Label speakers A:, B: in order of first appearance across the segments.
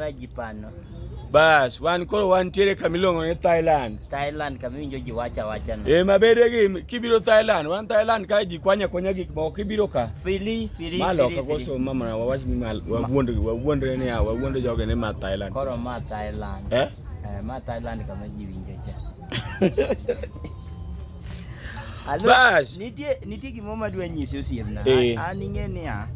A: Rajipano.
B: Bas, wan koro wantiere kamilongo ne Thailand.
A: Thailand kamiwinjo ji wacha no.
B: Mabede gi kibiro Thailand, wan Thailand ka ji kwanya gik moko kibiro ka.
A: Fili.
B: Malo ka koso mama wawach ni mal wawuondre ne ya wawuondo joge ne ma Thailand.
A: Koro ma Thailand. Ma Thailand kama ji winjo cha.
B: Bas,
A: nitie gimo madwa nyisi osiepna. An ing'eni ya.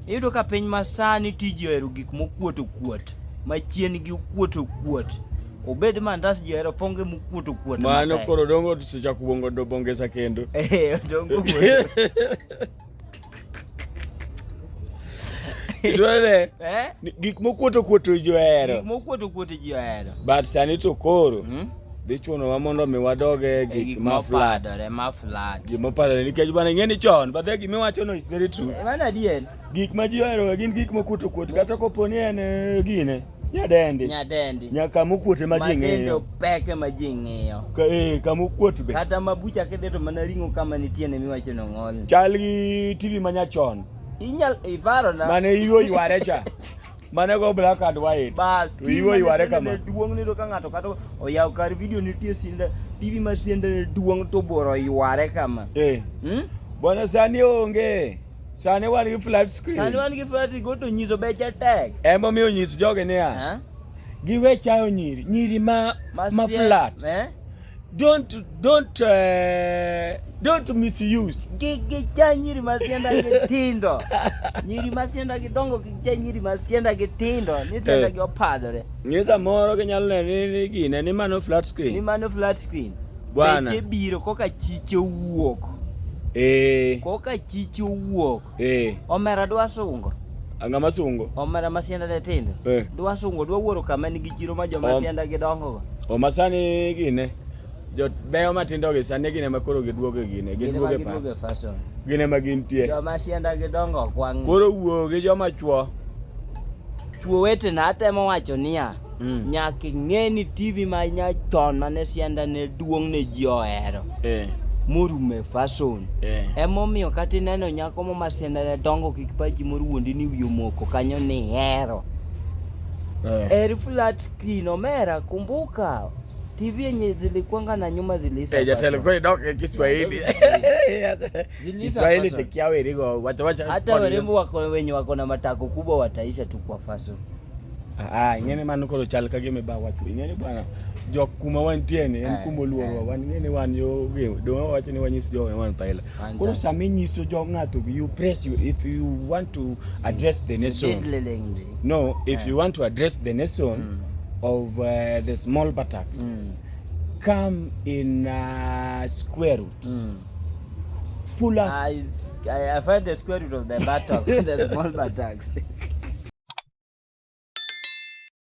A: Iyudo ka piny masani tiji ohero gik mokuoto kuot. Machien gi kuot. Obed mandas ji ohero ponge mokuoto kuot.
B: Mano koro dongo secha kuongo do bongesa kendo.
A: Dongo.
B: Idware gik mokuoto ji ohero.
A: Gik mokuoto ji ohero.
B: But sani to koro dhi chuno wa mondo mi wadoge gik ma flat. Gima padore nikech bana ing'eni chon but gima wacho no is very true.
A: Mano adier.
B: Gik ma ji ohero gin gik mokuoto kata koponi en gine nyadendi. Nyaka mokuote ma ji ng'iyo.
A: Madendo peke ma ji ng'iyo.
B: Kama okuot be.
A: Kata mabucha kedhe to mana ring'o kama nitie ne miwacho no ng'ol.
B: Chal gi TV ma nyachon.
A: Iparo na.
B: Mane iyware cha. Mane go black and white.
A: Bas, iyware kama. Duong' ni do ka ng'ato kata oyaw kar video nitie TV mar Sianda ne duong' to boro iyware kama.
B: Bwana sani onge. Sani wan gi flat screen.
A: Go to nyiso beche tek.
B: Embo miyo nyis joge ne ya. Giwe chayo nyiri ma flat. Don't misuse.
A: Gicha nyiri ma Sianda gi tindo. Nyiri ma Sianda gi dongo gicha nyiri ma Sianda gi tindo. Ni Sianda gi opadore.
B: Nyisa moro ke nyalo nene gine ni mano flat screen. Bwana.
A: Beche biro koka chicho wuok. Koka chicho wuok. Omera dwa sungo.
B: Ang'ama sungo?
A: Omera ma Sianda de tindo. Dwa sungo, dwa wuoro kama nigi chiro ma joma Sianda gi dongo go.
B: Omasani gine. Jot beyo matindo gi sani gine makoro giduoge gine.
A: Giduoge fashion.
B: Gine ma gintie.
A: Joma Sianda gi dongo kwang'.
B: Koro wuogi joma chuo.
A: Chuo wete na atemo wacho niya. Nyaka ing'eni TV ma nyachon mane Sianda ne duong' ne ji ohero. Morume fashion. Emomiyo kata ineno nyako ma Sianda ne dongo kik pachi moruondi ni wiyo moko kanyo ni hero. Eri flat screen omera kumbuka. TV yenye zilikuanga na nyuma zilisa.
B: Jatelo kwa doke Kiswahili. Kiswahili tekiawe iligo wacha.
A: Hata warembo wako na matako kubwa wataisha tu kwa fashion.
B: Ngene mano koro chal ka gime ba wacho. Ngene bwana jok kuma wantiene en kumo luoro wan ngene wan yo do wacho ni wanyis jo wan Thailand. Koro sami nyiso jo ng'ato you press you if you want to address the nation. No, if you want to address the nation of the small buttocks, come in square root. Pull up.
A: I find the square root of the buttock, the small buttocks.